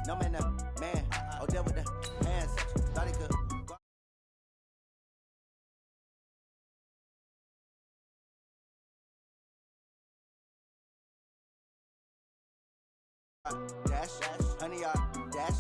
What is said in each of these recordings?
No man, man. Oh, there with the hands. Thought he could. Dash, honey yard, dash,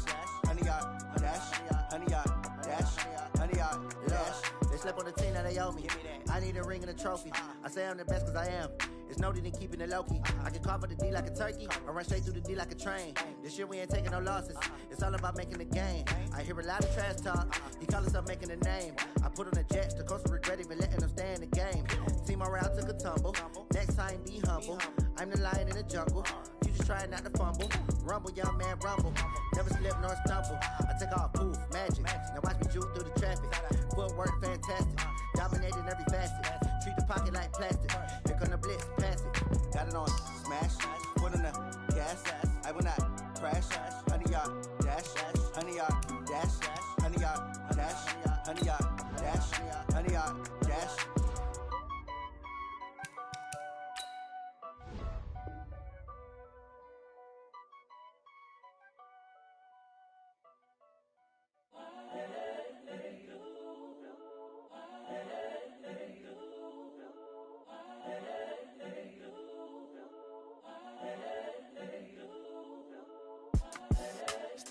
honey yard, dash, honey yard, dash, honey yard, dash. They slept on the team, now they owe me. I need a ring and a trophy. I say I'm the best cause I am. It's noted in keeping it low-key. I can carve up the D like a turkey, or run straight through the D like a train. This year we ain't taking no losses. It's all about making the game. I hear a lot of trash talk. He call himself making a name. I put on the Jets, the coach will regret even letting them stay in the game. Team around took a tumble. Next time be humble. I'm the lion in the jungle. You just try not to fumble. Rumble, young man, rumble. Never slip nor stumble. I take off, poof, magic. Now watch me juke through the traffic. Footwork fantastic. Dominating every facet. Treat the pocket like plastic. Here come the blitz, pass it. Got it on smash. Put on the gas. I will not crash. Honey yard, dash. Honey yard, dash. Honey yard, dash. Honey yard, dash. Honey yard, dash.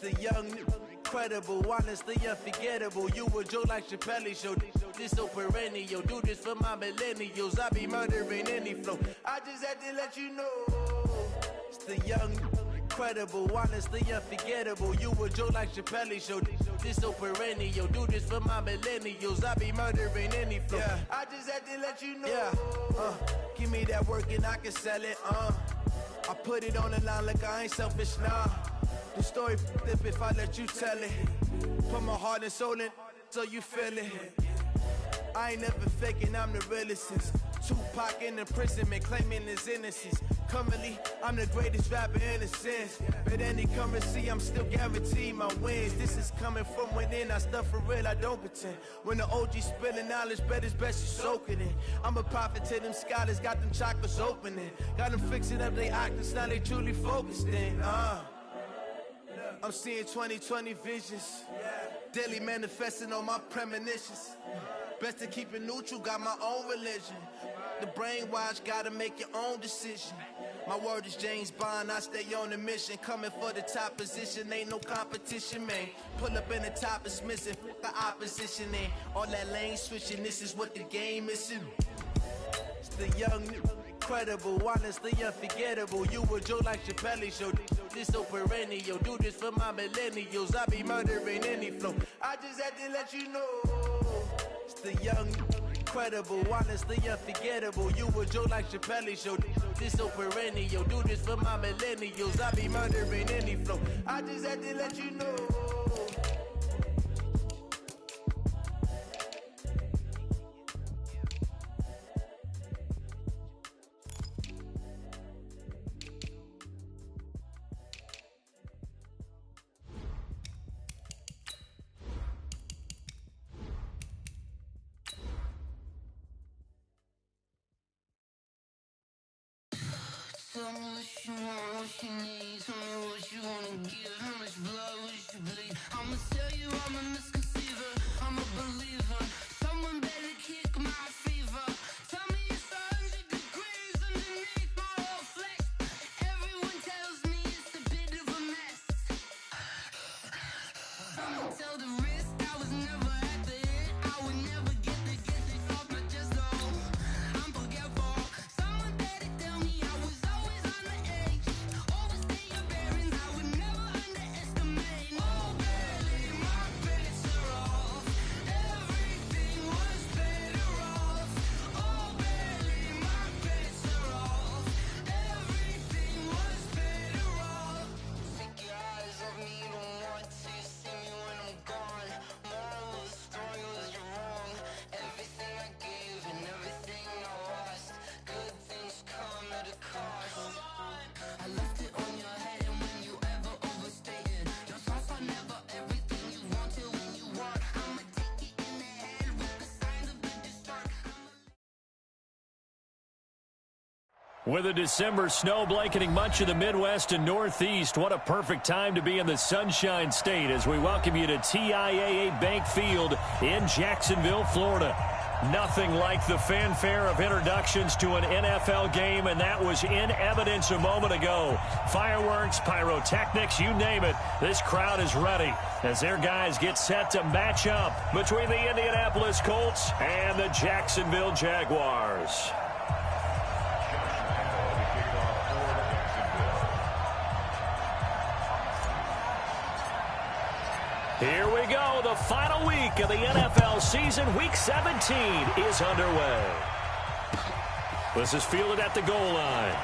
The young, incredible, honestly unforgettable. You a joke like Chappelle show. This so perennial. Do this for my millennials. I be murdering any flow. I just had to let you know. It's the young, incredible, honestly unforgettable. You a joke like Chappelle show. This so perennial. Do this for my millennials. I be murdering any flow. Yeah. I just had to let you know. Yeah. Give me that work and I can sell it. I put it on the line like I ain't selfish, nah. The story flip if I let you tell it. Put my heart and soul in so you feel it. I ain't never faking, I'm the realest since Tupac in imprisonment, claiming his innocence. Currently, I'm the greatest rapper in a sense. But any currency, I'm still guaranteed my wins. This is coming from within, I stuff for real, I don't pretend. When the OG spilling knowledge, bet it's best you soak it in. I'm a prophet to them scholars, got them chakras opening. Got them fixing up they octaves, now they truly focused in. I'm seeing 2020 visions. Daily manifesting on my premonitions. Best to keep it neutral, got my own religion. The brainwash, gotta make your own decision. My word is James Bond, I stay on a mission. Coming for the top position, ain't no competition, man. Pull up in the top is missing, fuck the opposition, and all that lane switching, this is what the game is. It's the young, incredible, honestly unforgettable. You a joke like Chappelle show. This so perennial. Do this for my millennials. I be murdering any flow. I just had to let you know. It's the young, incredible, honestly unforgettable. You a joke like Chappelle show. This so perennial. Do this for my millennials. I be murdering any flow. I just had to let you know. Tell me what you want, what you need. Tell me what you wanna give. How much blood would you bleed? I'ma tell you I'm a misconceiver. I'm a believer. Someone better kick my fever. Tell me it's 100 degrees underneath my whole flesh. Everyone tells me it's a bit of a mess. I'ma tell the risk I was never at the end. I would never get the off my chest. Oh, I'm forgetful. Someone better tell me I was always on the edge. Overstay your bearings, I would never underestimate. Oh, barely my bets are off. Everything was better off. With a December snow blanketing much of the Midwest and Northeast, what a perfect time to be in the Sunshine State as we welcome you to TIAA Bank Field in Jacksonville, Florida. Nothing like the fanfare of introductions to an NFL game, and that was in evidence a moment ago. Fireworks, pyrotechnics, you name it, this crowd is ready as their guys get set to match up between the Indianapolis Colts and the Jacksonville Jaguars. Here we go. The final week of the NFL season. Week 17 is underway. This is fielded at the goal line.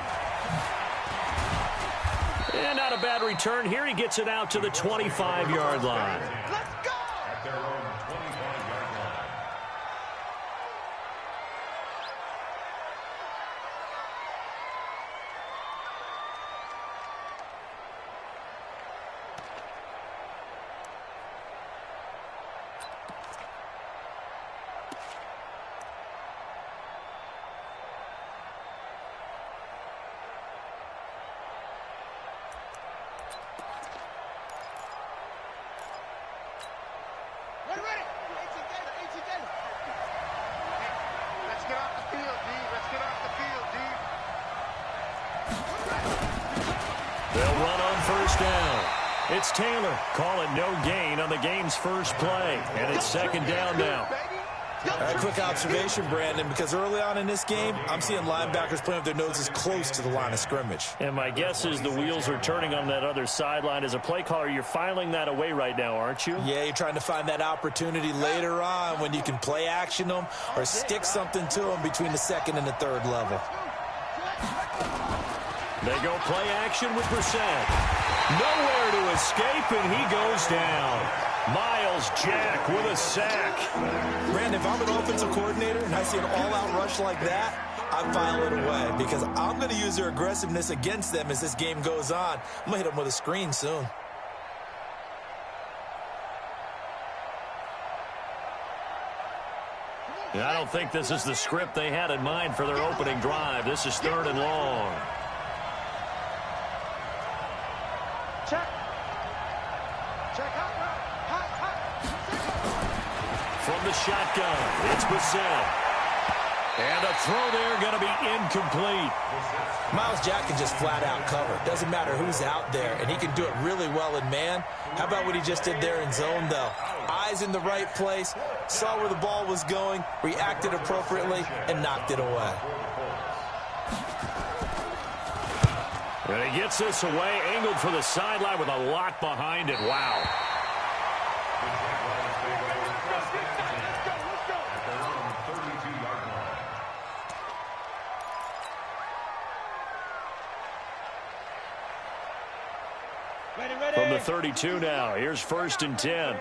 And not a bad return here. He gets it out to the 25-yard line. Let's go! At their own 25-yard line. Ready. Let's get off the field, D. Let's get off the field, D. They'll run on first down. It's Taylor. Call it no gain on the game's first play. And it's second down now. A quick observation, Brandon, because early on in this game, I'm seeing linebackers playing with their noses close to the line of scrimmage. And my guess is the wheels are turning on that other sideline. As a play caller, you're filing that away right now, aren't you? Yeah, you're trying to find that opportunity later on when you can play action them or stick something to them between the second and the third level. They go play action with Brissett. Nowhere to escape, and he goes down. Miles Jack with a sack. Brandon, if I'm an offensive coordinator and I see an all-out rush like that, I file it away because I'm going to use their aggressiveness against them as this game goes on. I'm going to hit them with a screen soon. Yeah, I don't think this is the script they had in mind for their opening drive. This is third and long. Check. From the shotgun, it's Brissett. And a throw there going to be incomplete. Miles Jack can just flat out cover. Doesn't matter who's out there, and he can do it really well in man. How about what he just did there in zone, though? Eyes in the right place, saw where the ball was going, reacted appropriately, and knocked it away. And he gets this away, angled for the sideline with a lot behind it. Wow. From the 32 now, here's first and 10. They're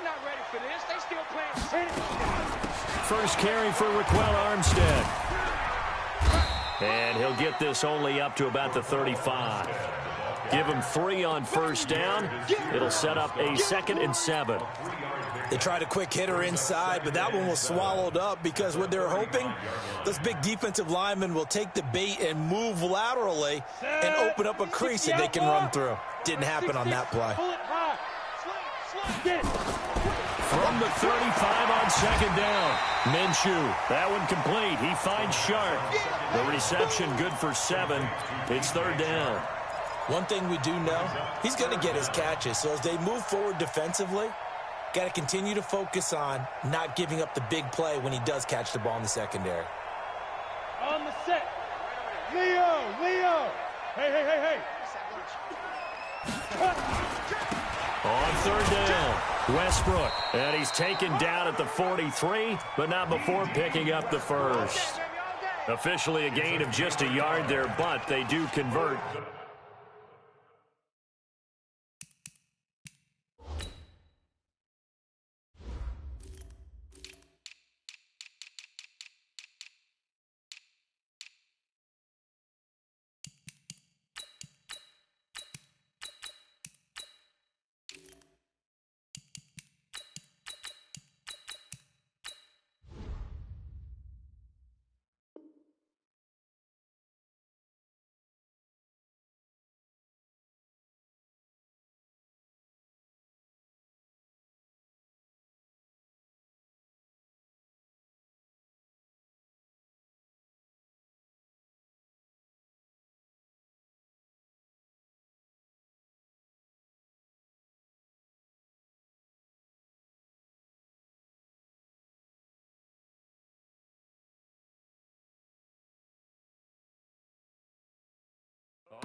not ready for this. They still playing. First carry for Raquel Armstead. And he'll get this only up to about the 35. Give him 3 on first down. It'll set up a 2nd and 7. They tried a quick hitter inside, but that one was swallowed up because what they're hoping, those big defensive linemen will take the bait and move laterally and open up a crease that they can run through. Didn't happen on that play. From the 35 on second down. Minshew, that one complete. He finds Sharp. The reception good for 7. It's third down. One thing we do know, he's going to get his catches. So as they move forward defensively, got to continue to focus on not giving up the big play when he does catch the ball in the secondary. On the set. Leo. Hey. On third down, Westbrook. And he's taken down at the 43, but not before picking up the first. Officially a gain of just a yard there, but they do convert.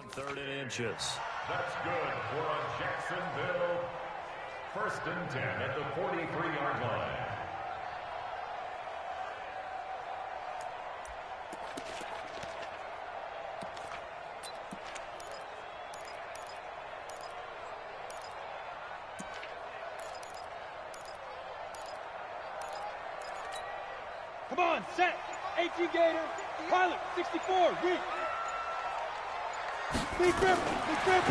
3rd and inches. That's good for a Jacksonville 1st and 10 at the 43-yard line. Come on, set. 18 Gator. Pilot, 64. Reach.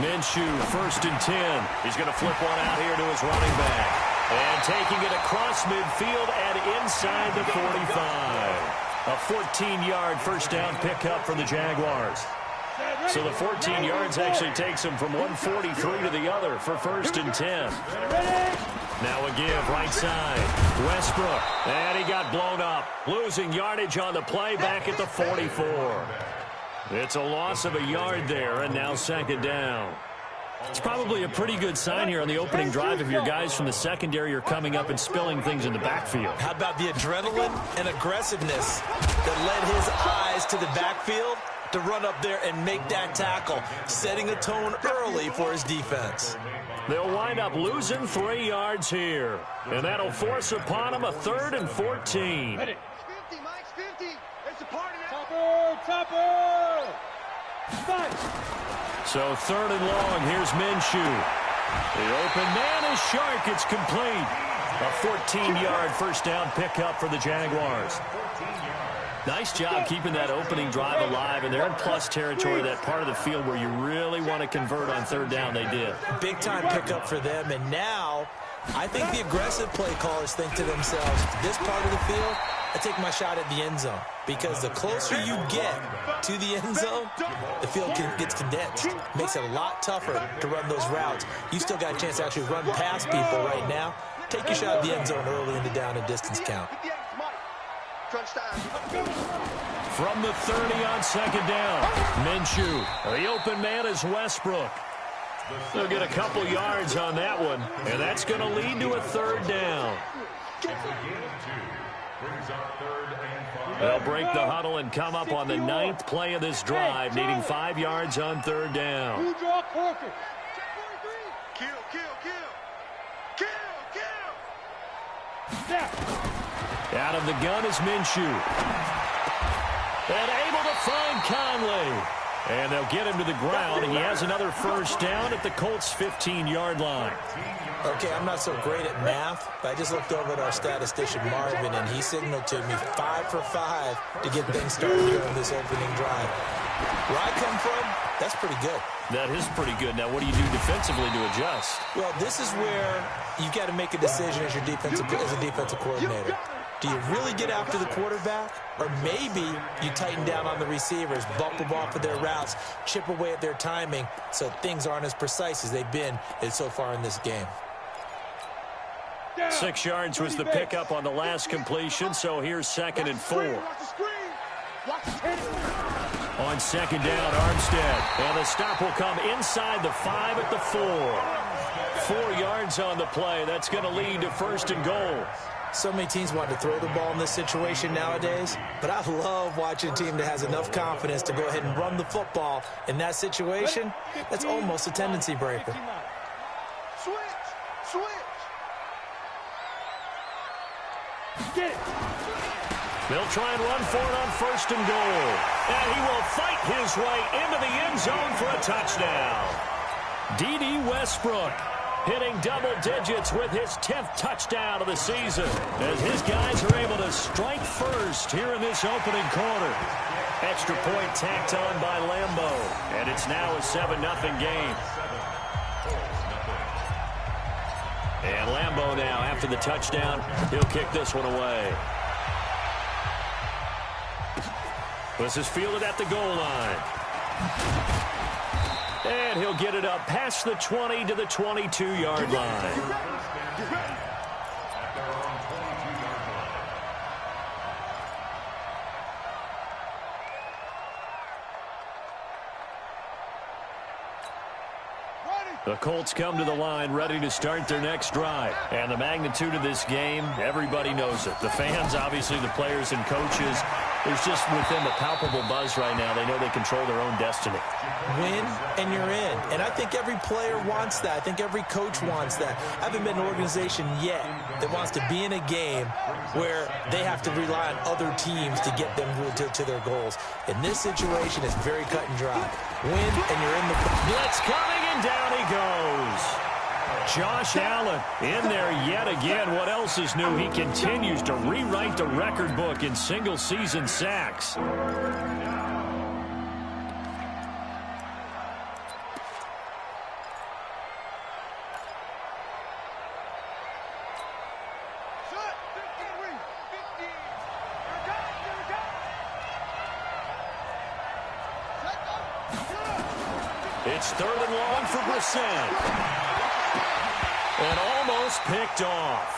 Minshew, 1st and 10. He's going to flip one out here to his running back. And taking it across midfield and inside the 45. A 14-yard first down pickup for the Jaguars. So the 14 yards actually takes him from 143 to the other for 1st and 10. Now a give right side. Westbrook. And he got blown up. Losing yardage on the play back at the 44. It's a loss of a yard there, and now 2nd down. It's probably a pretty good sign here on the opening drive if your guys from the secondary are coming up and spilling things in the backfield. How about the adrenaline and aggressiveness that led his eyes to the backfield to run up there and make that tackle, setting a tone early for his defense. They'll wind up losing 3 yards here, and that'll force upon him a 3rd and 14. Mike's 50, Mike's 50. It's a party now. Topper! So 3rd and long, here's Minshew. The open man is Shark. It's complete. A 14-yard first down pickup for the Jaguars. Nice job keeping that opening drive alive, and they're in plus territory, that part of the field where you really want to convert on 3rd down. They did. Big-time pickup for them, and now I think the aggressive play callers think to themselves, this part of the field, I take my shot at the end zone, because the closer you get to the end zone, the field gets condensed. Makes it a lot tougher to run those routes. You still got a chance to actually run past people right now. Take your shot at the end zone early in the down and distance count. From the 30 on 2nd down, Minshew. The open man is Westbrook. They'll get a couple yards on that one, and that's going to lead to a 3rd down. They'll break the huddle and come up on the 9th play of this drive, needing 5 yards on 3rd down. Out of the gun is Minshew. And able to find Conley. And they'll get him to the ground, and he has another first down at the Colts' 15-yard line. Okay, I'm not so great at math, but I just looked over at our statistician, Marvin, and he signaled to me 5 for 5 to get things started here on this opening drive. Where I come from, that's pretty good. That is pretty good. Now, what do you do defensively to adjust? Well, this is where you got to make a decision as a defensive coordinator. Do you really get after the quarterback? Or maybe you tighten down on the receivers, bump them off of their routes, chip away at their timing so things aren't as precise as they've been so far in this game. 6 yards was the pickup on the last completion, so here's 2nd and 4. On 2nd down, Armstead. And the stop will come inside the 5 at the 4. 4 yards on the play. That's going to lead to 1st and goal. So many teams want to throw the ball in this situation nowadays, but I love watching a team that has enough confidence to go ahead and run the football in that situation. That's almost a tendency breaker. Switch! Get it! They'll try and run for it on 1st and goal. And he will fight his way into the end zone for a touchdown. D.D. Westbrook hitting double digits with his 10th touchdown of the season, as his guys are able to strike first here in this opening quarter. Extra point tacked on by Lambo, and it's now a 7-0 game. And Lambo now, after the touchdown, he'll kick this one away. This is fielded at the goal line. And he'll get it up past the 20 to the 22-yard line. The Colts come to the line ready to start their next drive. And the magnitude of this game, everybody knows it. The fans, obviously the players and coaches. There's just within the palpable buzz right now. They know they control their own destiny. Win, and you're in. And I think every player wants that. I think every coach wants that. I haven't been an organization yet that wants to be in a game where they have to rely on other teams to get them to their goals. In this situation, it's very cut and dry. Win, and you're in the... Blitz coming, and down he goes. Josh Allen in there yet again. What else is new? He continues to rewrite the record book in single-season sacks. It's 3rd and long for Brissett. And almost picked off.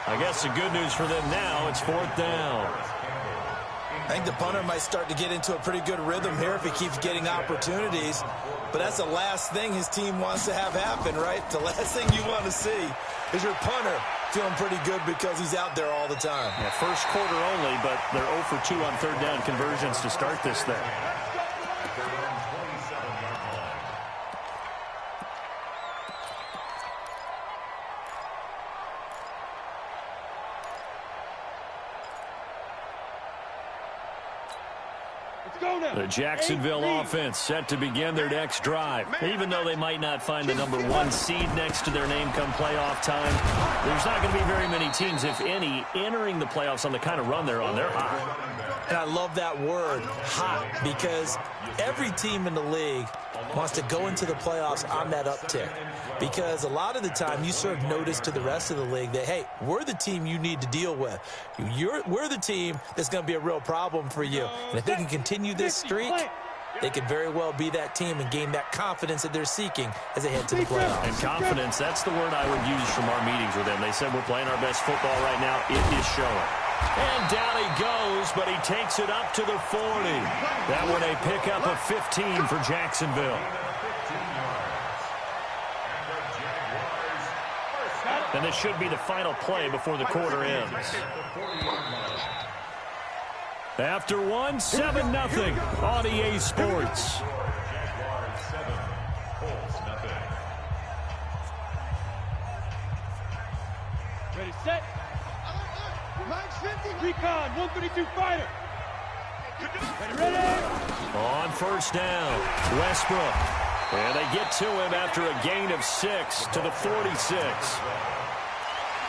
I guess the good news for them now, it's 4th down. I think the punter might start to get into a pretty good rhythm here if he keeps getting opportunities. But that's the last thing his team wants to have happen, right? The last thing you want to see is your punter feeling pretty good because he's out there all the time. Yeah, first quarter only, but they're 0 for 2 on 3rd down conversions to start this thing. The Jacksonville offense set to begin their next drive. Even though they might not find the #1 seed next to their name come playoff time, there's not going to be very many teams, if any, entering the playoffs on the kind of run they're on. They're hot. And I love that word, hot, because every team in the league wants to go into the playoffs on that uptick. Because a lot of the time you serve notice to the rest of the league that, hey, we're the team you need to deal with. We're the team that's going to be a real problem for you. And if they can continue this streak, they could very well be that team and gain that confidence that they're seeking as they head to the playoffs. And confidence, that's the word I would use from our meetings with them. They said we're playing our best football right now. It is showing. And down he goes, but he takes it up to the 40. That one a pickup of 15 for Jacksonville. And this should be the final play before the quarter ends. After one, 7-0 on EA Sports. Ready, set. Recon, 132 fighter. Ready. On 1st down, Westbrook. And they get to him after a gain of 6 to the 46.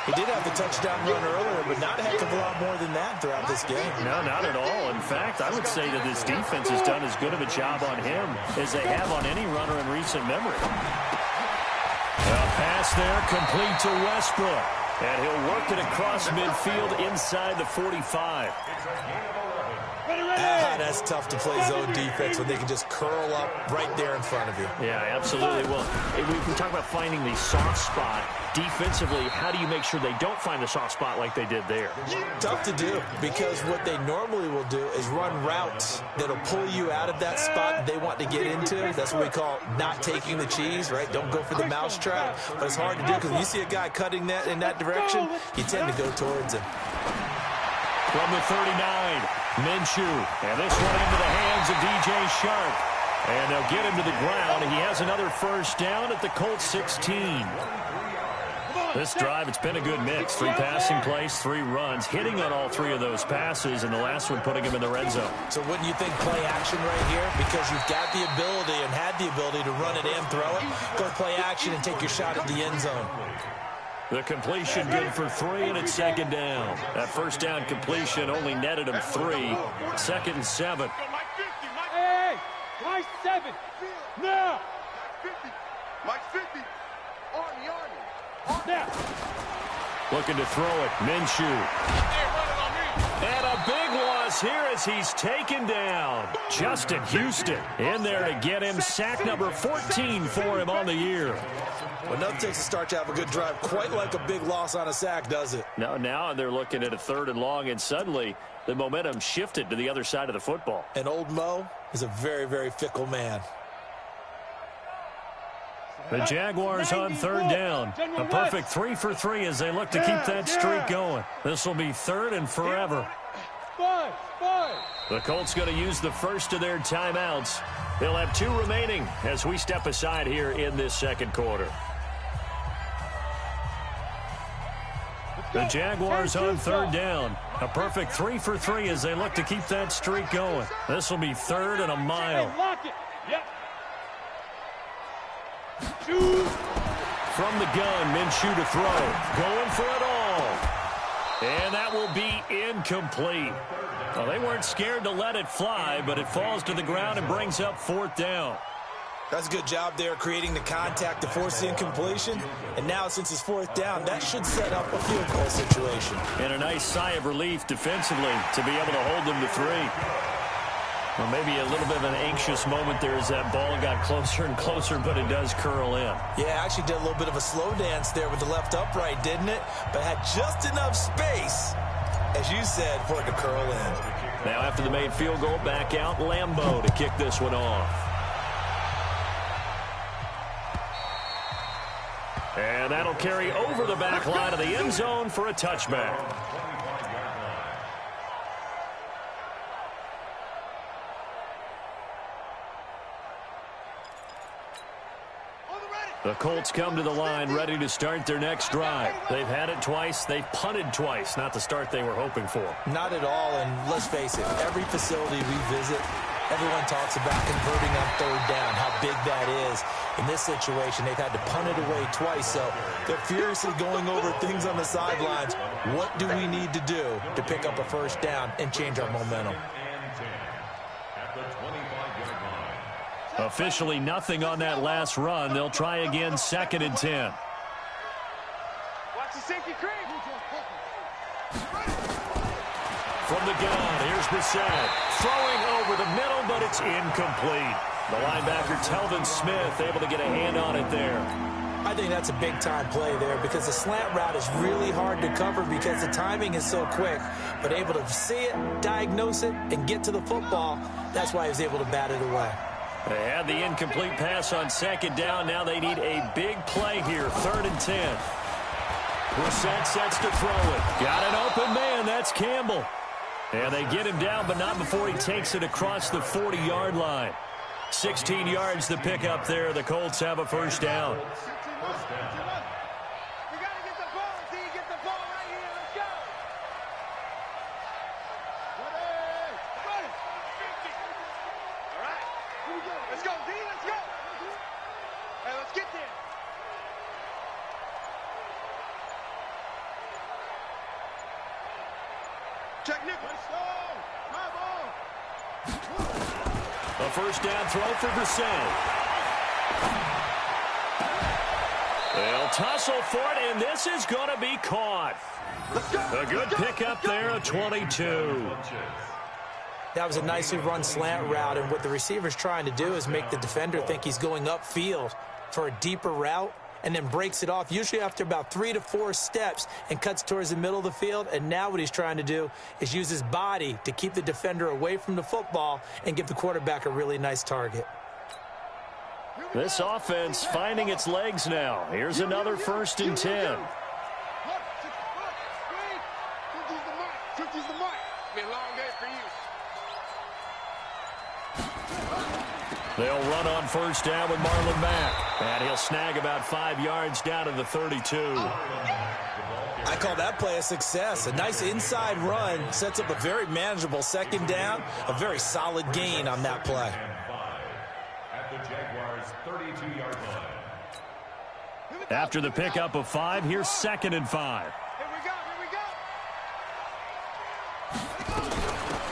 He did have the touchdown run earlier, but not a heck of a lot more than that throughout this game. No, not at all. In fact, I would say that this defense has done as good of a job on him as they have on any runner in recent memory. A pass there, complete to Westbrook. And he'll work it across midfield inside the 45. That's tough to play zone defense when they can just curl up right there in front of you. Yeah, absolutely. Well, if we talk about finding the soft spot defensively, how do you make sure they don't find the soft spot like they did there? Tough to do, because what they normally will do is run routes that'll pull you out of that spot they want to get into. That's what we call not taking the cheese, right? Don't go for the mousetrap. But it's hard to do because when you see a guy cutting that in that direction, you tend to go towards him. From the 39, Minshew. And this one into the hands of DJ Shark. And they'll get him to the ground. He has another 1st down at the Colts 16. This drive, it's been a good mix. 3 passing plays, 3 runs, hitting on all 3 of those passes, and the last one putting him in the red zone. So wouldn't you think play action right here? Because you've got the ability and had the ability to run it and throw it. Go play action and take your shot at the end zone. The completion good for 3, and it's 2nd down. That 1st down completion only netted him 3. 2nd and 7. Hey, my 7. Now. Mike 50. Army. Now. Looking to throw it. Minshew. And a big loss here as he's taken down. Justin Houston in there to get him. Sack number 14 for him on the year. Well, nothing takes a start to have a good drive quite like a big loss on a sack, does it? No, now they're looking at a 3rd and long, and suddenly the momentum shifted to the other side of the football. And old Mo is a very, very fickle man. The Jaguars on 3rd down. A perfect 3 for 3 as they look to keep that streak going. This will be 3rd and forever. 5. The Colts going to use the first of their timeouts. They'll have 2 remaining as we step aside here in this second quarter. The Jaguars on third down. A perfect 3 for 3 as they look to keep that streak going. This will be 3rd and a mile. Lock it. Yep. From the gun, Minshew to throw. Going for it all. And that will be incomplete. Well, they weren't scared to let it fly, but it falls to the ground and brings up 4th down. That's a good job there creating the contact to force the incompletion. And now since it's 4th down, that should set up a field goal situation. And a nice sigh of relief defensively to be able to hold them to 3. Well, maybe a little bit of an anxious moment there as that ball got closer and closer, but it does curl in. Yeah, actually did a little bit of a slow dance there with the left upright, didn't it? But had just enough space, as you said, for it to curl in. Now after the made field goal, back out Lambeau to kick this one off. And that'll carry over the back line of the end zone for a touchback. The Colts come to the line ready to start their next drive. They've had it twice. They've punted twice. Not the start they were hoping for. Not at all, and let's face it, every facility we visit, everyone talks about converting on 3rd down, how big that is. In this situation, they've had to punt it away twice, so they're furiously going over things on the sidelines. What do we need to do to pick up a 1st down and change our momentum? Officially nothing on that last run. They'll try again 2nd and 10. Watch the sinky cream. From the gun, here's Brissett. Throwing over the middle, but it's incomplete. The linebacker, Telvin Smith, able to get a hand on it there. I think that's a big-time play there because the slant route is really hard to cover because the timing is so quick. But able to see it, diagnose it, and get to the football, that's why he was able to bat it away. They had the incomplete pass on 2nd down. Now they need a big play here, 3rd and 10. Brissett sets to throw it. Got an open man. That's Campbell. And they get him down, but not before he takes it across the 40-yard line. 16 yards the pickup there. The Colts have a 1st down. You gotta get the ball. See, you get the ball right here. Let's go. Ready. All right. Here we go. Let's go, D. Let's go. Hey, let's get there. Check Nick. Let's go. My ball. A 1st down throw for Brissett. They'll tussle for it, and this is going to be caught. A good pickup there, a 22. That was a nicely run slant route, and what the receiver's trying to do is make the defender think he's going upfield for a deeper route, and then breaks it off, usually after about 3 to 4 steps, and cuts towards the middle of the field. And now what he's trying to do is use his body to keep the defender away from the football and give the quarterback a really nice target. This offense finding its legs now. Here's another 1st and 10. They'll run on 1st down with Marlon Mack. And he'll snag about 5 yards down to the 32. I call that play a success. A nice inside run sets up a very manageable 2nd down. A very solid gain on that play. At the Jaguars' 32-yard line. After the pickup of 5, here's 2nd and 5. Here we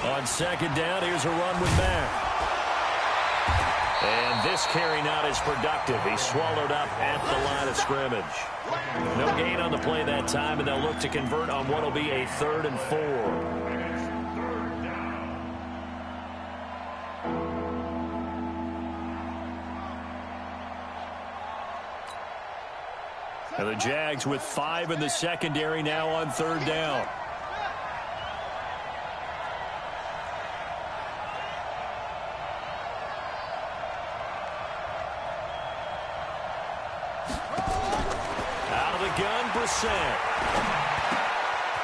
go. On 2nd down, here's a run with Mack. And this carry not as productive. He's swallowed up at the line of scrimmage. No gain on the play that time, and they'll look to convert on what will be a 3rd and 4. And the Jags with 5 in the secondary now on 3rd down.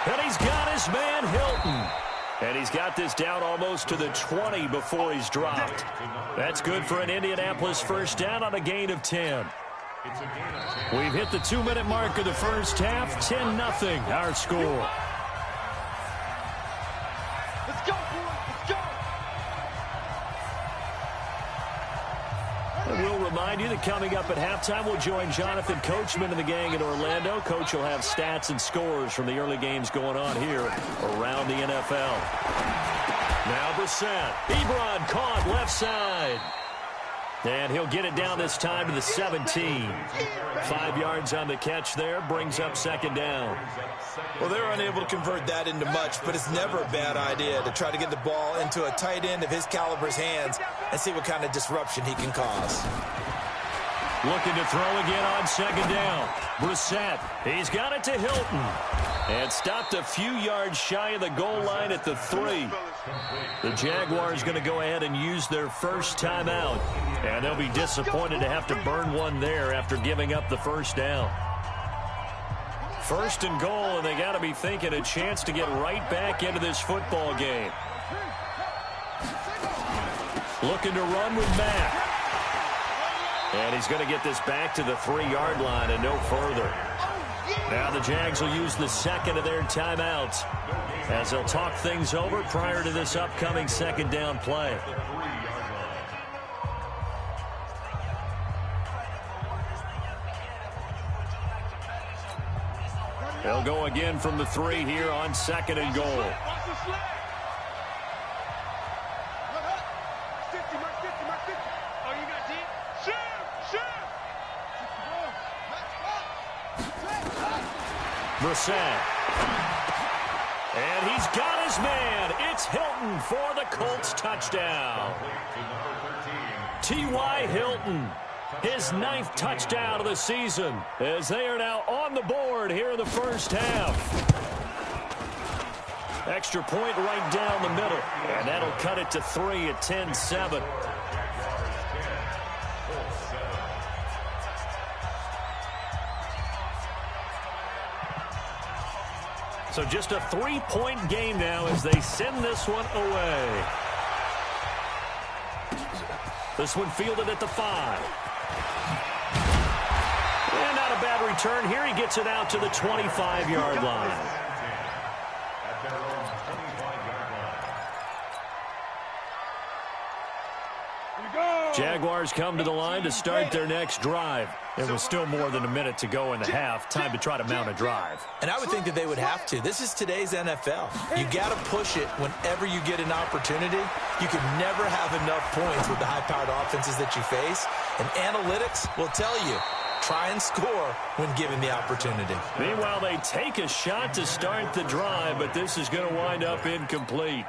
And he's got his man Hilton. And he's got this down almost to the 20 before he's dropped. That's good for an Indianapolis first down on a gain of 10. We've hit the 2-minute mark of the first half. 10-0 our score. Let's go, boys. Let's go. And we'll remind you that coming up at halftime, we'll join Jonathan Coachman and the gang in Orlando. Coach will have stats and scores from the early games going on here around the NFL. Now Brissett. Ebron caught left side. And he'll get it down this time to the 17. 5 yards on the catch there. Brings up second down. Well, they were unable to convert that into much, but it's never a bad idea to try to get the ball into a tight end of his caliber's hands and see what kind of disruption he can cause. Looking to throw again on second down. Brissett. He's got it to Hilton. And stopped a few yards shy of the goal line at the 3. The Jaguars going to go ahead and use their first timeout. And they'll be disappointed to have to burn one there after giving up the first down. First and goal, and they got to be thinking a chance to get right back into this football game. Looking to run with Mack. And he's going to get this back to the 3-yard line and no further. Now the Jags will use the second of their timeouts as they'll talk things over prior to this upcoming second down play. They'll go again from the 3 here on second and goal. Brissett. And he's got his man. It's Hilton for the Colts touchdown. T.Y. Hilton, his 9th touchdown of the season, as they are now on the board here in the first half. Extra point right down the middle, and that'll cut it to 3 at 10-7. So just a 3-point game now as they send this one away. This one fielded at the 5. And not a bad return here. He gets it out to the 25-yard line. Jaguars come to the line to start their next drive. There was still more than a minute to go in the half. Time to try to mount a drive. And I would think that they would have to. This is today's NFL. You got to push it whenever you get an opportunity. You can never have enough points with the high-powered offenses that you face. And analytics will tell you, try and score when given the opportunity. Meanwhile, they take a shot to start the drive, but this is going to wind up incomplete.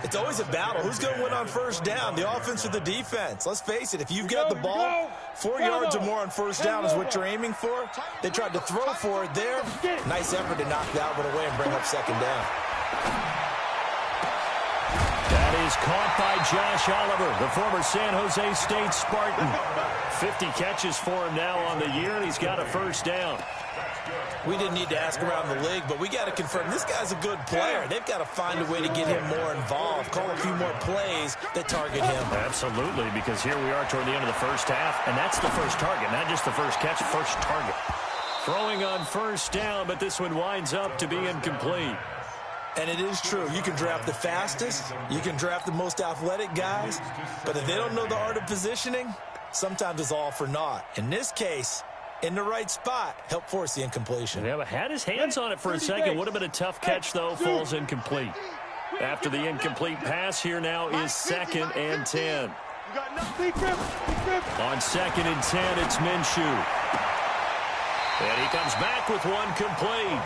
It's always a battle. Who's going to win on first down, the offense or the defense? Let's face it, if you've got the ball, 4 yards or more on first down is what you're aiming for. They tried to throw for it there. Nice effort to knock that one away and bring up second down. That is caught by Josh Oliver, the former San Jose State Spartan. 50 catches for him now on the year, and he's got a first down. We didn't need to ask around the league, but we got to confirm this guy's a good player. They've got to find a way to get him more involved, call a few more plays that target him. Absolutely, because here we are toward the end of the first half, and that's the first target, not just the first catch, first target. Throwing on first down, but this one winds up to be incomplete. And it is true. You can draft the fastest, you can draft the most athletic guys, but if they don't know the art of positioning, sometimes it's all for naught. In this case, in the right spot, help force the incompletion. Yeah, but had his hands on it for a second. Would have been a tough catch, though. Falls incomplete. After the incomplete pass, here now is 2nd and 10. On 2nd and 10, it's Minshew. And he comes back with one complete.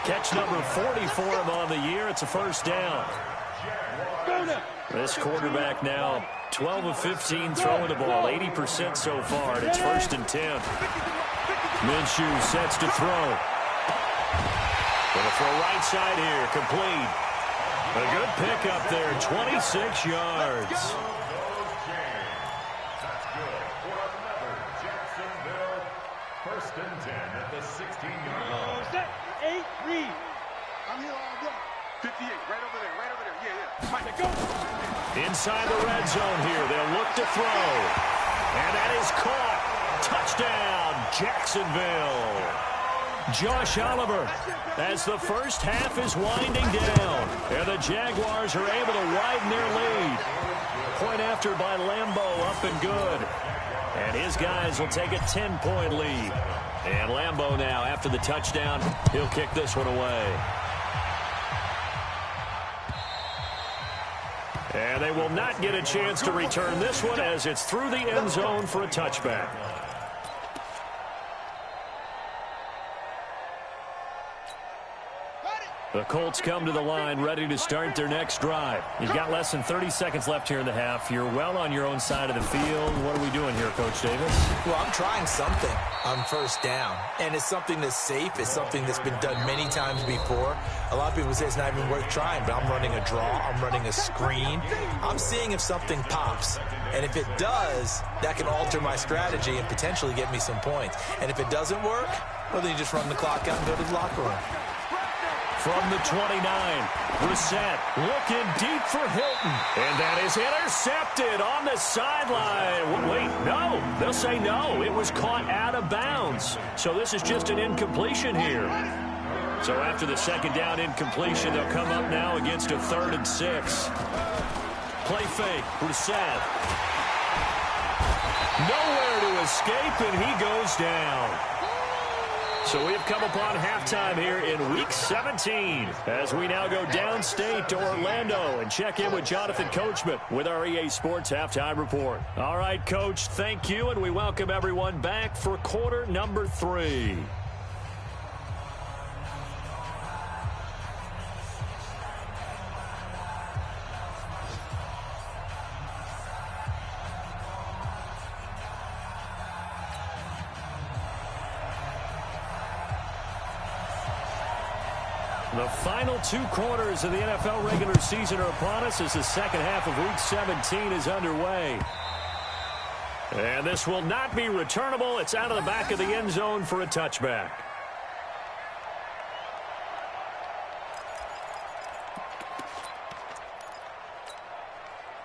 Catch number 40 for him on the year. It's a first down. This quarterback now 12 of 15 throwing the ball, 80% so far, and it's 1st and 10. Minshew sets to throw. Gonna throw right side here, complete. A good pickup there, 26 yards. That's good for another Jacksonville 1st and 10 at the 16-yard line. Set, 8, read. I'm here all day. 58, right over there, yeah. Inside the red zone here. They'll look to throw. And that is caught. Touchdown, Jacksonville. Josh Oliver as the first half is winding down. And the Jaguars are able to widen their lead. Point after by Lambeau, up and good. And his guys will take a 10-point lead. And Lambeau now, after the touchdown, he'll kick this one away. And they will not get a chance to return this one as it's through the end zone for a touchback. The Colts come to the line ready to start their next drive. You've got less than 30 seconds left here in the half. You're well on your own side of the field. What are we doing here, Coach Davis? Well, I'm trying something on first down. And it's something that's safe. It's something that's been done many times before. A lot of people say it's not even worth trying, but I'm running a draw. I'm running a screen. I'm seeing if something pops. And if it does, that can alter my strategy and potentially get me some points. And if it doesn't work, well, then you just run the clock out and go to the locker room. From the 29, Brissett looking deep for Hilton. And that is intercepted on the sideline. Wait, no. They'll say no. It was caught out of bounds. So this is just an incompletion here. So after the second down incompletion, they'll come up now against a 3rd and 6. Play fake, Brissett. Nowhere to escape, and he goes down. So we have come upon halftime here in Week 17 as we now go downstate to Orlando and check in with Jonathan Coachman with our EA Sports Halftime Report. All right, Coach, thank you, and we welcome everyone back for quarter number 3. The final 2 quarters of the NFL regular season are upon us as the second half of Week 17 is underway. And this will not be returnable. It's out of the back of the end zone for a touchback.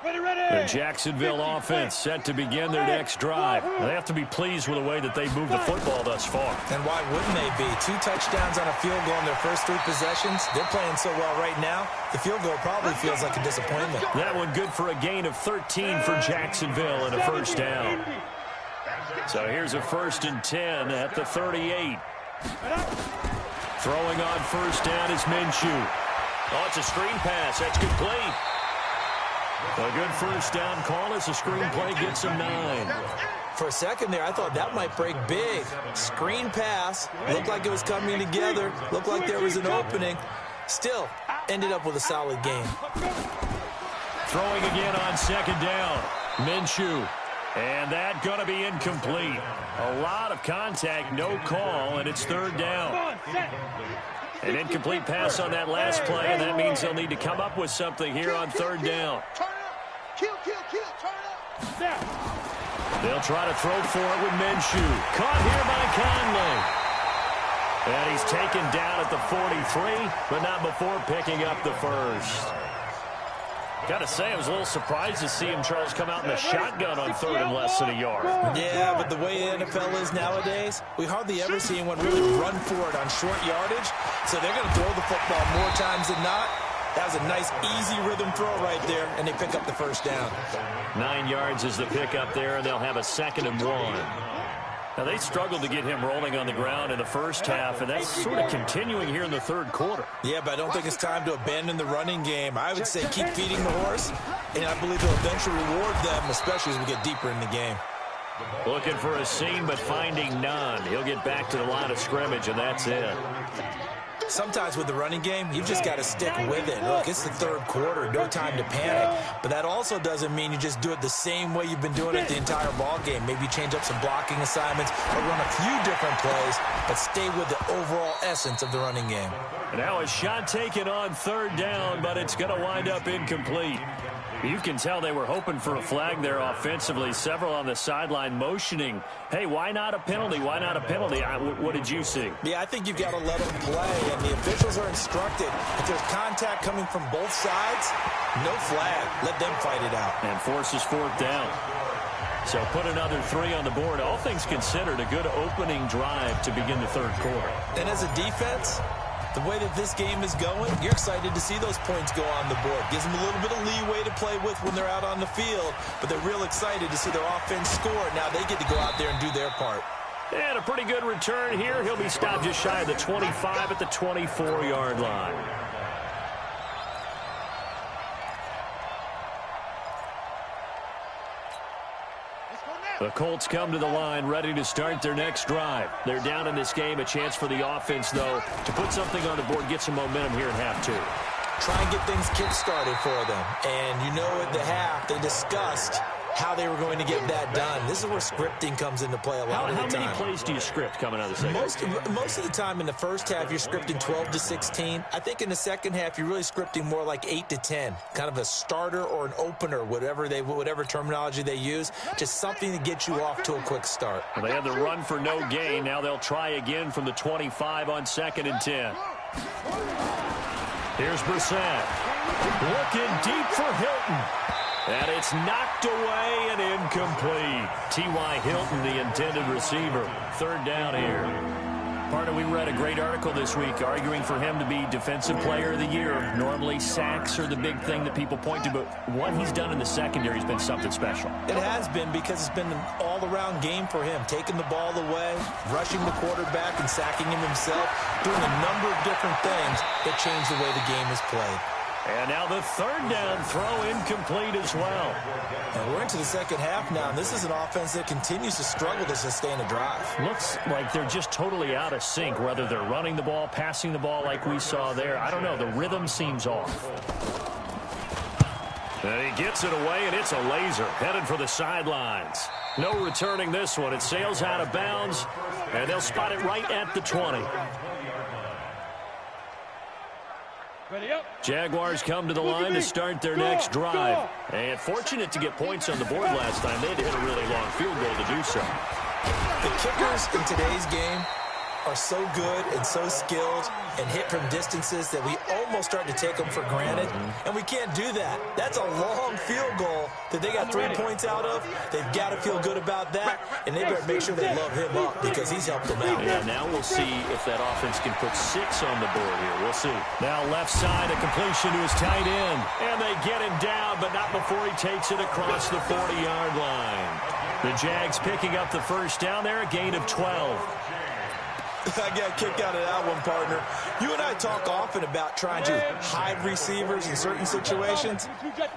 The Jacksonville offense set to begin their next drive. They have to be pleased with the way that they've moved the football thus far. And why wouldn't they be? 2 touchdowns on a field goal in their first 3 possessions. They're playing so well right now, the field goal probably feels like a disappointment. That one good for a gain of 13 for Jacksonville and a first down. So here's a 1st and 10 at the 38. Throwing on first down is Minshew. Oh, it's a screen pass. That's complete. A good first down call as the screen play gets him 9. For a second there, I thought that might break big. Screen pass. Looked like it was coming together. Looked like there was an opening. Still, ended up with a solid game. Throwing again on second down. Minshew. And that going to be incomplete. A lot of contact, no call, and it's 3rd down. An incomplete pass on that last play, and that means they'll need to come up with something here on 3rd down. They'll try to throw for it with Minshew. Caught here by Conley. And he's taken down at the 43, but not before picking up the first. Got to say, I was a little surprised to see him, Charles, come out in the shotgun on 3rd and less than a yard. Yeah, but the way the NFL is nowadays, we hardly ever see anyone really run for it on short yardage. So they're going to throw the football more times than not. That was a nice, easy rhythm throw right there, and they pick up the first down. 9 yards is the pickup there, and they'll have a 2nd and 1. Now, they struggled to get him rolling on the ground in the first half, and that's sort of continuing here in the 3rd quarter. Yeah, but I don't think it's time to abandon the running game. I would say keep feeding the horse, and I believe they'll eventually reward them, especially as we get deeper in the game. Looking for a seam, but finding none. He'll get back to the line of scrimmage, and that's it. Sometimes with the running game, you've just got to stick with it. Look, it's the 3rd quarter, no time to panic. But that also doesn't mean you just do it the same way you've been doing it the entire ball game. Maybe change up some blocking assignments or run a few different plays, but stay with the overall essence of the running game. Now a shot taken on 3rd down, but it's going to wind up incomplete. You can tell they were hoping for a flag there offensively. Several on the sideline motioning, hey, why not a penalty? Why not a penalty? What did you see? Yeah, I think you've got to let them play, and the officials are instructed. If there's contact coming from both sides, no flag. Let them fight it out. And forces fourth down. So put another 3 on the board. All things considered, a good opening drive to begin the third quarter. And as a defense, the way that this game is going, you're excited to see those points go on the board. Gives them a little bit of leeway to play with when they're out on the field, but they're real excited to see their offense score. Now they get to go out there and do their part. And a pretty good return here. He'll be stopped just shy of the 25 at the 24-yard line. The Colts come to the line, ready to start their next drive. They're down in this game. A chance for the offense, though, to put something on the board, get some momentum here in half 2. Try and get things kick-started for them. And you know at the half, they discussed how they were going to get that done. This is where scripting comes into play a lot of the time. How many plays do you script coming out of the second? Most of the time in the first half, you're scripting 12 to 16. I think in the second half, you're really scripting more like 8 to 10, kind of a starter or an opener, whatever terminology they use, just something to get you off to a quick start. Well, they had the run for no gain. Now they'll try again from the 25 on 2nd and 10. Here's Brissett. Looking deep for Hilton. And it's knocked away and incomplete. T.Y. Hilton, the intended receiver. 3rd down here. Partner, we read a great article this week arguing for him to be Defensive Player of the Year. Normally, sacks are the big thing that people point to, but what he's done in the secondary has been something special. It has been, because it's been an all-around game for him. Taking the ball away, rushing the quarterback, and sacking him himself. Doing a number of different things that change the way the game is played. And now the 3rd down throw incomplete as well. And we're into the second half now, and this is an offense that continues to struggle to sustain a drive. Looks like they're just totally out of sync, whether they're running the ball, passing the ball like we saw there. I don't know. The rhythm seems off. And he gets it away, and it's a laser headed for the sidelines. No returning this one. It sails out of bounds, and they'll spot it right at the 20. Jaguars come to the line to start their next drive. And fortunate to get points on the board last time. They had to hit a really long field goal to do so. The kickers in today's game are so good and so skilled and hit from distances that we almost start to take them for granted, and we can't do that. That's a long field goal that they got 3 points out of. They've got to feel good about that, and they better make sure they love him up because he's helped them out. Yeah, now we'll see if that offense can put 6 on the board here. We'll see. Now left side, a completion to his tight end, and they get him down, but not before he takes it across the 40-yard line. The Jags picking up the 1st down there, a gain of 12. I got a kick out of that one, partner. You and I talk often about trying to hide receivers in certain situations,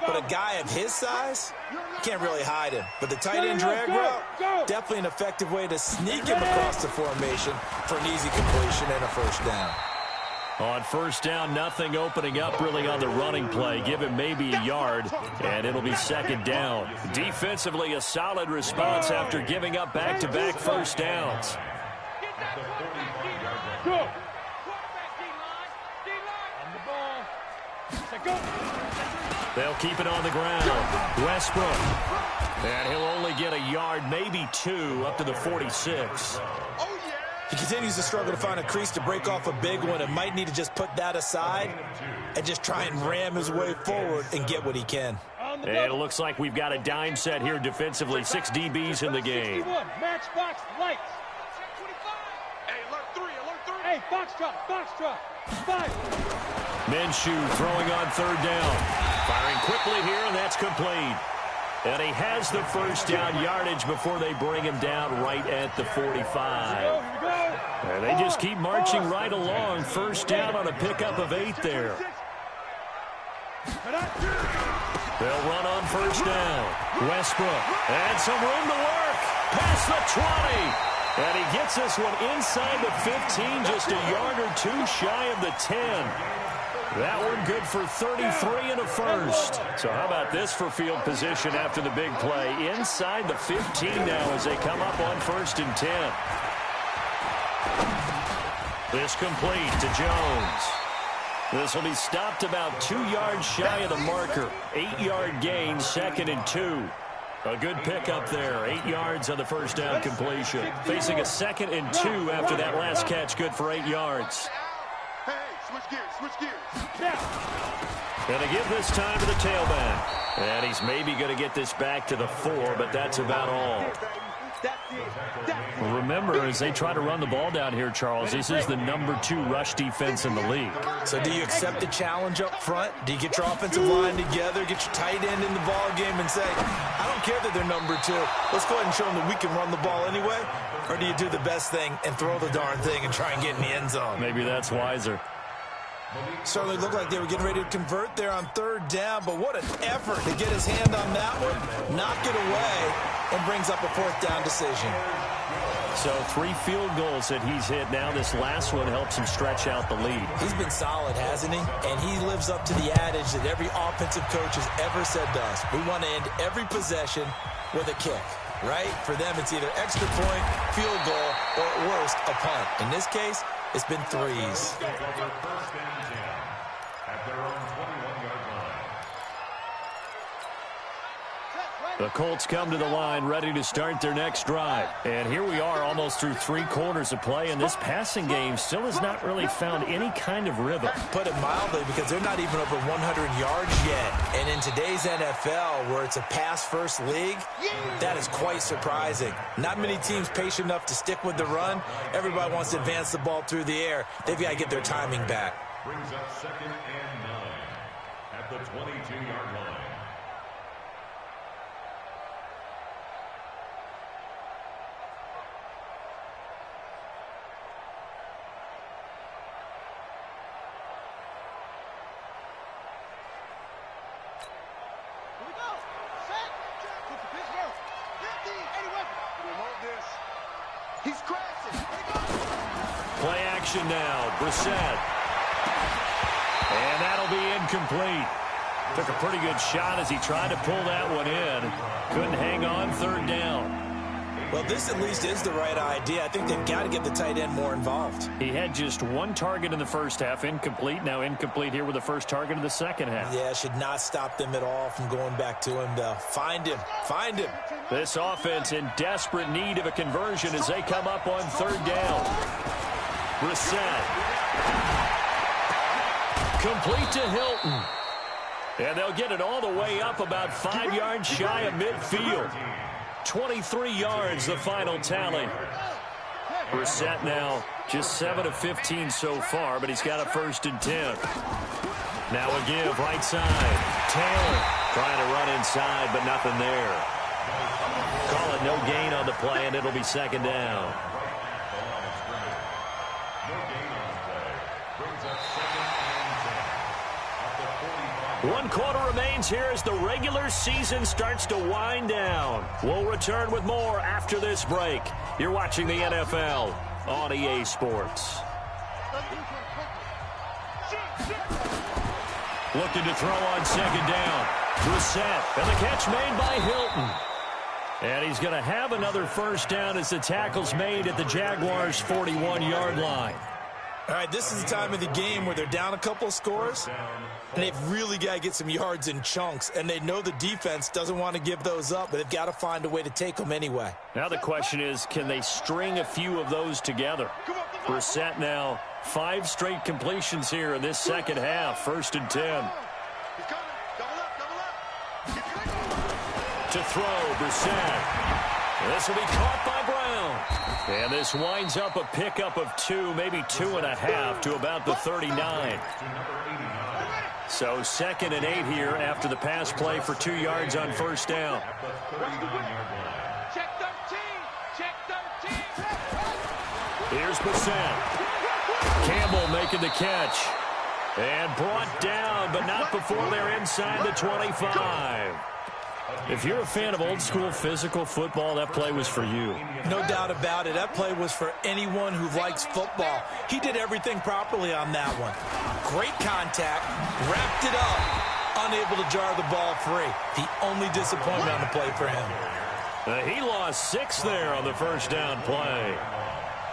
but a guy of his size, can't really hide him. But the tight end drag route, definitely an effective way to sneak him across the formation for an easy completion and a 1st down. On 1st down, nothing opening up really on the running play. Give him maybe a yard, and it'll be 2nd down. Defensively, a solid response after giving up back-to-back 1st downs. Go. They'll keep it on the ground. Westbrook. And he'll only get a yard, maybe 2, up to the 46. He continues to struggle to find a crease to break off a big one and might need to just put that aside and just try and ram his way forward and get what he can. And it looks like we've got a dime set here defensively. 6 DBs in the game. Matchbox lights. Hey, Foxtrot, 5. Minshew throwing on 3rd down. Firing quickly here, and that's complete. And he has the 1st down yardage before they bring him down right at the 45. And they just keep marching right along. 1st down on a pickup of 8 there. They'll run on 1st down. Westbrook, and some room to work. Past the 20. And he gets this one inside the 15, just a yard or 2 shy of the 10. That one good for 33 and a 1st. So how about this for field position after the big play? Inside the 15 now as they come up on 1st and 10. This complete to Jones. This will be stopped about 2 yards shy of the marker. 8-yard gain, 2nd and 2. A good pickup there. 8 yards on the first down completion. Facing a 2nd and 2 after that last catch, good for 8 yards. Hey, switch gears. Going to give this time to the tailback. And he's maybe going to get this back to the 4, but that's about all. Remember, as they try to run the ball down here, Charles, this is the number 2 rush defense in the league. So do you accept the challenge up front? Do you get your offensive line together, get your tight end in the ball game and say, I don't care that they're number 2. Let's go ahead and show them that we can run the ball anyway? Or do you do the best thing and throw the darn thing and try and get in the end zone? Maybe that's wiser. Certainly looked like they were getting ready to convert there on 3rd down, but what an effort to get his hand on that one, knock it away, and brings up a 4th down decision. So 3 field goals that he's hit now. This last one helps him stretch out the lead. He's been solid, hasn't he? And he lives up to the adage that every offensive coach has ever said to us. We want to end every possession with a kick, right? For them, it's either extra point, field goal, or at worst, a punt. In this case, it's been 3s. The Colts come to the line ready to start their next drive. And here we are almost through 3 quarters of play, and this passing game still has not really found any kind of rhythm. Put it mildly, because they're not even over 100 yards yet. And in today's NFL, where it's a pass-first league, that is quite surprising. Not many teams patient enough to stick with the run. Everybody wants to advance the ball through the air. They've got to get their timing back. Brings up 2nd and 9 at the 22-yard line. He's crashing. Play action now. Brissett. And that'll be incomplete. Took a pretty good shot as he tried to pull that one in. Couldn't hang on 3rd down. Well, this at least is the right idea. I think they've got to get the tight end more involved. He had just 1 target in the first half. Incomplete. Now incomplete here with the first target of the second half. Yeah, should not stop them at all from going back to him, though. Find him. Find him. This offense in desperate need of a conversion as they come up on 3rd down. Brissett. Complete to Hilton. And they'll get it all the way up about 5 yards shy of midfield. 23 yards, the final tally. Brissett now just 7 of 15 so far, but he's got a 1st and 10. Now a give right side. Taylor trying to run inside, but nothing there. Call it no gain on the play, and it'll be 2nd down. 1 quarter remains here as the regular season starts to wind down. We'll return with more after this break. You're watching the NFL on EA Sports. Looking to throw on 2nd down. Brissett, and the catch made by Hilton. And he's going to have another 1st down as the tackle's made at the Jaguars' 41-yard line. All right, this is the time of the game where they're down a couple of scores, and they've really got to get some yards in chunks, and they know the defense doesn't want to give those up, but they've got to find a way to take them anyway. Now the question is, can they string a few of those together? Brissett now 5 straight completions here in this second half. 1st and 10. To throw, Brissett. This will be caught by Brown. And this winds up a pickup of 2, maybe 2.5 to about the 39. So 2nd and 8 here after the pass play for 2 yards on 1st down. Check 13. Check 13. Here's Brissett. Campbell making the catch. And brought down, but not before they're inside the 25. If you're a fan of old-school physical football, that play was for you. No doubt about it. That play was for anyone who likes football. He did everything properly on that one. Great contact, wrapped it up, unable to jar the ball free. The only disappointment on the play for him. He lost 6 there on the 1st down play.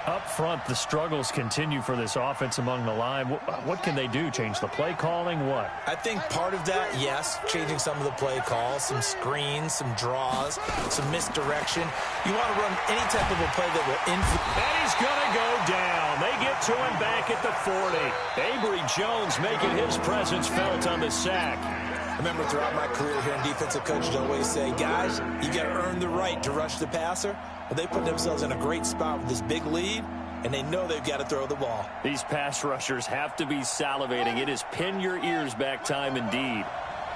Up front, the struggles continue for this offense among the line. What can they do? Change the play calling? What? I think part of that, yes, changing some of the play calls, some screens, some draws, some misdirection. You want to run any type of a play that will influence. And he's going to go down. They get to him back at the 40. Avery Jones making his presence felt on the sack. I remember throughout my career here in defensive coach, I'd always say, guys, you got to earn the right to rush the passer. Well, they put themselves in a great spot with this big lead, and they know they've got to throw the ball. These pass rushers have to be salivating. It is pin your ears back time indeed.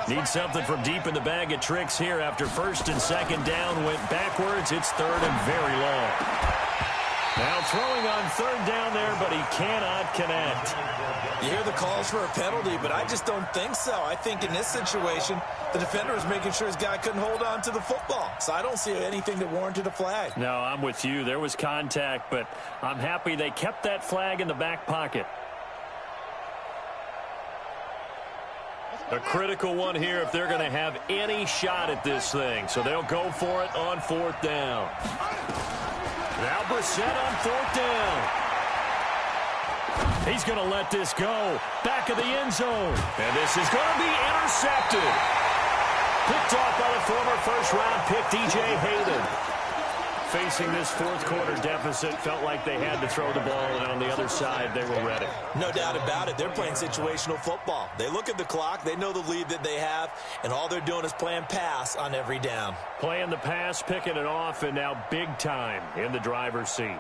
Need something from deep in the bag of tricks here after first and second down went backwards. It's third and very long. Now throwing on third down there, but he cannot connect. You hear the calls for a penalty, but I just don't think so. I think in this situation, the defender was making sure his guy couldn't hold on to the football. So I don't see anything that warranted a flag. No, I'm with you. There was contact, but I'm happy they kept that flag in the back pocket. A critical one here if they're going to have any shot at this thing. So they'll go for it on fourth down. Now Brissett on fourth down. He's going to let this go. Back of the end zone. And this is going to be intercepted. Picked off by the former first-round pick, DJ Hayden. Facing this fourth-quarter deficit, felt like they had to throw the ball, and on the other side, they were ready. No doubt about it. They're playing situational football. They look at the clock. They know the lead that they have, and all they're doing is playing pass on every down. Playing the pass, picking it off, and now big time in the driver's seat.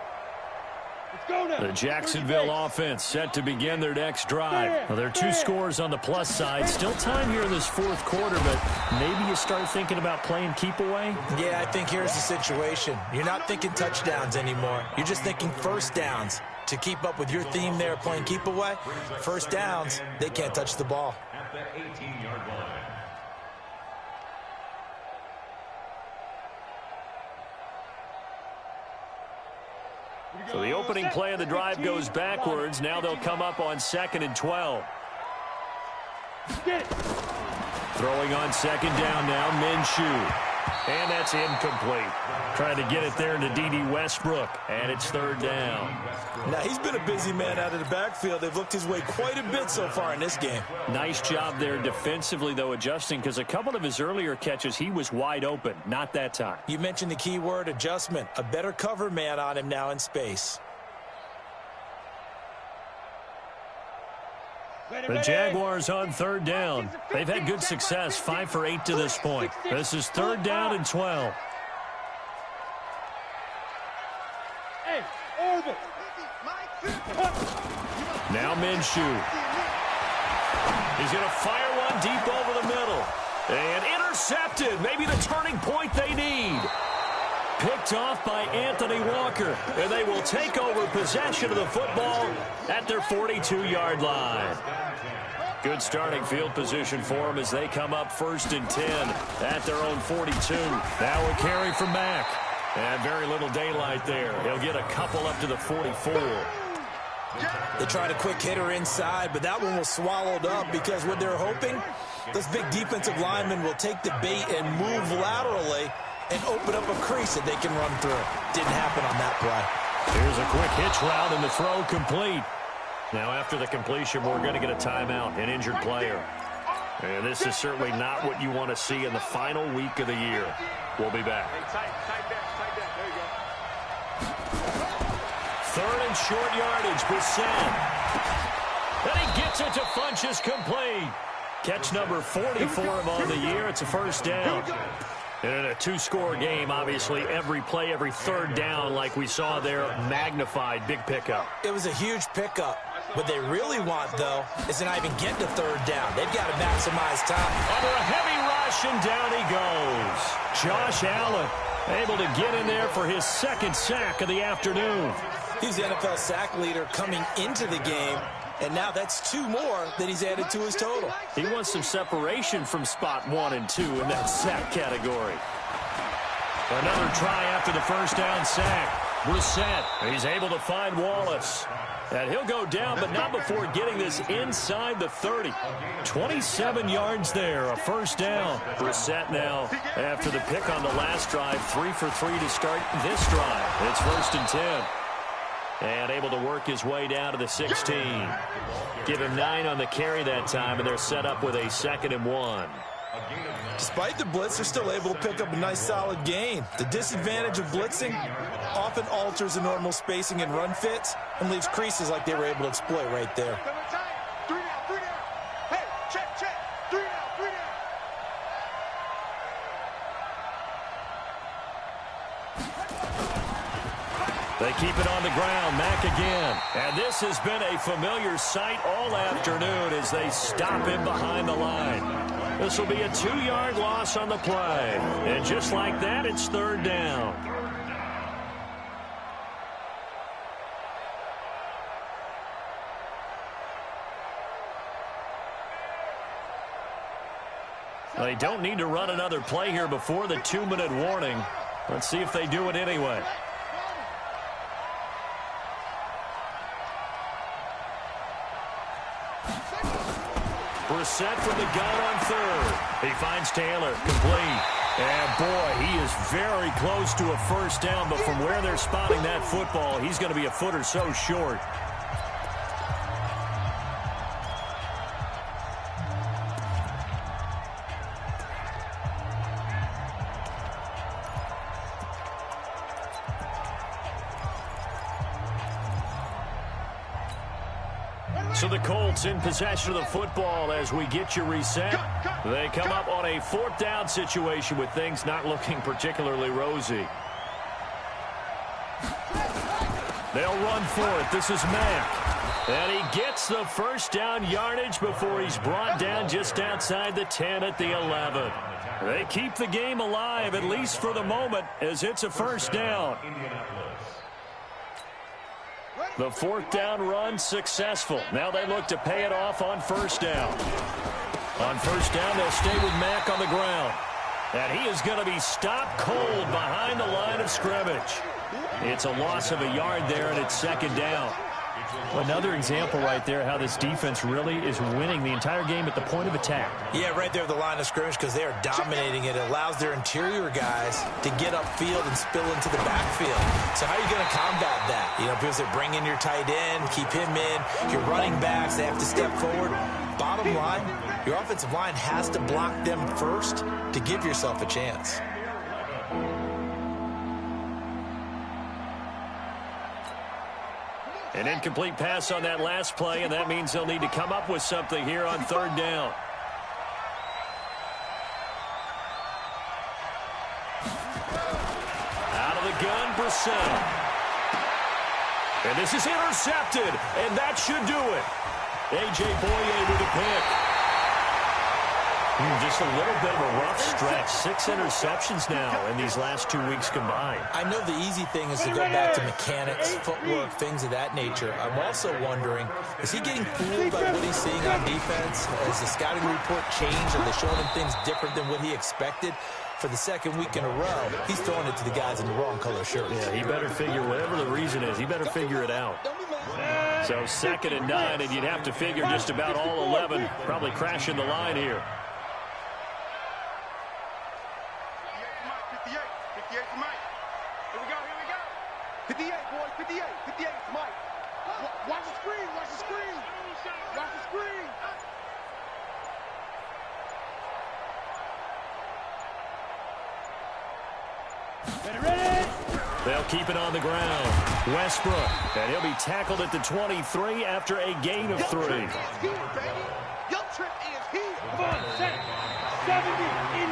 The Jacksonville offense set to begin their next drive. Well, there are two scores on the plus side. Still time here in this fourth quarter, but maybe you start thinking about playing keep away? Yeah, I think here's the situation. You're not thinking touchdowns anymore. You're just thinking first downs. To keep up with your theme there, playing keep away, first downs, they can't touch the ball. At the 18-yard line. So the opening play of the drive goes backwards. Now they'll come up on 2nd and 12. Throwing on second down now, Minshew. And that's incomplete. Trying to get it there to D.D. Westbrook. And it's third down. Now, he's been a busy man out of the backfield. They've looked his way quite a bit so far in this game. Nice job there defensively, though, adjusting, because a couple of his earlier catches, he was wide open. Not that time. You mentioned the key word, adjustment. A better cover man on him now in space. The Jaguars on third down. They've had good success, 5 for 8 to this point. This is third down and 12. Now Minshew. He's going to fire one deep over the middle. And intercepted. Maybe the turning point they need. Picked off by Anthony Walker. And they will take over possession of the football at their 42-yard line. Good starting field position for them as they come up 1st and 10 at their own 42. Now a carry from Mack. And very little daylight there. He'll get a couple up to the 44. They tried a quick hitter inside, but that one was swallowed up because what they're hoping, those big defensive linemen will take the bait and move laterally and open up a crease that they can run through. Didn't happen on that play. Here's a quick hitch route and the throw complete. Now after the completion, we're going to get a timeout, an injured player. And this is certainly not what you want to see in the final week of the year. We'll be back. Tight down. There you go. Third and short yardage, Brissett. And he gets it to Funchess complete. Catch number 40 for him on the year. It's a first down. And in a two-score game, obviously, every play, every third down, like we saw there, magnified, big pickup. It was a huge pickup. What they really want, though, is to not even get to third down. They've got to maximize time. Under a heavy rush, and down he goes. Josh Allen able to get in there for his second sack of the afternoon. He's the NFL sack leader coming into the game, and now that's 2 more that he's added to his total. He wants some separation from spot 1 and 2 in that sack category. Another try after the first down sack. Brissett, he's able to find Wallace. And he'll go down, but not before getting this inside the 30. 27 yards there, a first down. Brissett now, after the pick on the last drive, 3 for 3 to start this drive. It's 1st and 10. And able to work his way down to the 16. Give him 9 on the carry that time, and they're set up with a 2nd and 1. Despite the blitz, they're still able to pick up a nice solid gain. The disadvantage of blitzing often alters the normal spacing and run fits and leaves creases like they were able to exploit right there. 3 down, 3 down. Hey, check, check. 3 down, 3 down. They keep it on the ground. Mack again. And this has been a familiar sight all afternoon as they stop him behind the line. This will be a 2-yard loss on the play. And just like that, it's 3rd down. They don't need to run another play here before the 2-minute warning. Let's see if they do it anyway. Brissett from the gun on 3rd. He finds Taylor, complete. And boy, he is very close to a 1st down, but from where they're spotting that football, he's going to be a foot or so short. So the Colts in possession of the football as we get you reset. They come up on a 4th down situation with things not looking particularly rosy. They'll run for it. This is Mack. And he gets the 1st down yardage before he's brought down just outside the 10 at the 11. They keep the game alive, at least for the moment, as it's a 1st down. The 4th down run successful. Now they look to pay it off on 1st down. On 1st down, they'll stay with Mack on the ground. And he is going to be stopped cold behind the line of scrimmage. It's a loss of a yard there, and it's 2nd down. Another example right there how this defense really is winning the entire game at the point of attack. Yeah, right there at the line of scrimmage because they are dominating it. It allows their interior guys to get upfield and spill into the backfield. So how are you going to combat that? You know, because they bring in your tight end, keep him in. Your running backs, they have to step forward. Bottom line, your offensive line has to block them first to give yourself a chance. An incomplete pass on that last play, and that means they'll need to come up with something here on 3rd down. Out of the gun, Brissett. And this is intercepted, and that should do it. A.J. Boye with a pick. Just a little bit of a rough stretch. 6 interceptions now in these last 2 weeks combined. I know the easy thing is to go back to mechanics, footwork, things of that nature. I'm also wondering, is he getting fooled by what he's seeing on defense? Has the scouting report changed? Are they showing him things different than what he expected? For the 2nd week in a row, he's throwing it to the guys in the wrong color shirts. Yeah, he better figure, whatever the reason is, he better figure it out. So 2nd and 9, and you'd have to figure just about all 11 probably crashing the line here. 58 to Mike. Here we go, here we go. 58, boys, 58. 58 to Mike. Watch the screen, watch the screen. Watch the screen. Ready? They'll keep it on the ground. Westbrook, and he'll be tackled at the 23 after a gain of 3. Your trip is here. Come on, set. 70, 80.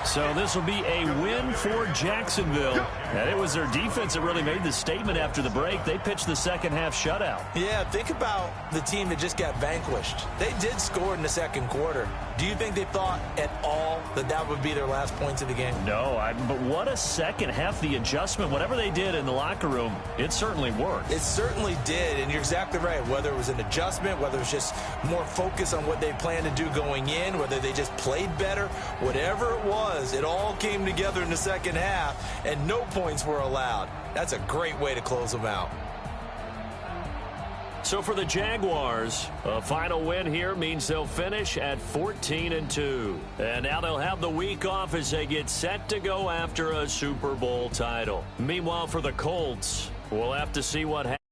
So this will be a win for Jacksonville. And it was their defense that really made the statement after the break. They pitched the 2nd half shutout. Yeah, think about the team that just got vanquished. They did score in the 2nd quarter. Do you think they thought at all that that would be their last points of the game? No, but what a 2nd half. The adjustment, whatever they did in the locker room, it certainly worked. It certainly did, and you're exactly right. Whether it was an adjustment, whether it was just more focus on what they planned to do going in, whether they just played better, whatever it was, it all came together in the 2nd half, and no points were allowed. That's a great way to close them out. So for the Jaguars, a final win here means they'll finish at 14-2. And now they'll have the week off as they get set to go after a Super Bowl title. Meanwhile, for the Colts, We'll have to see what happens.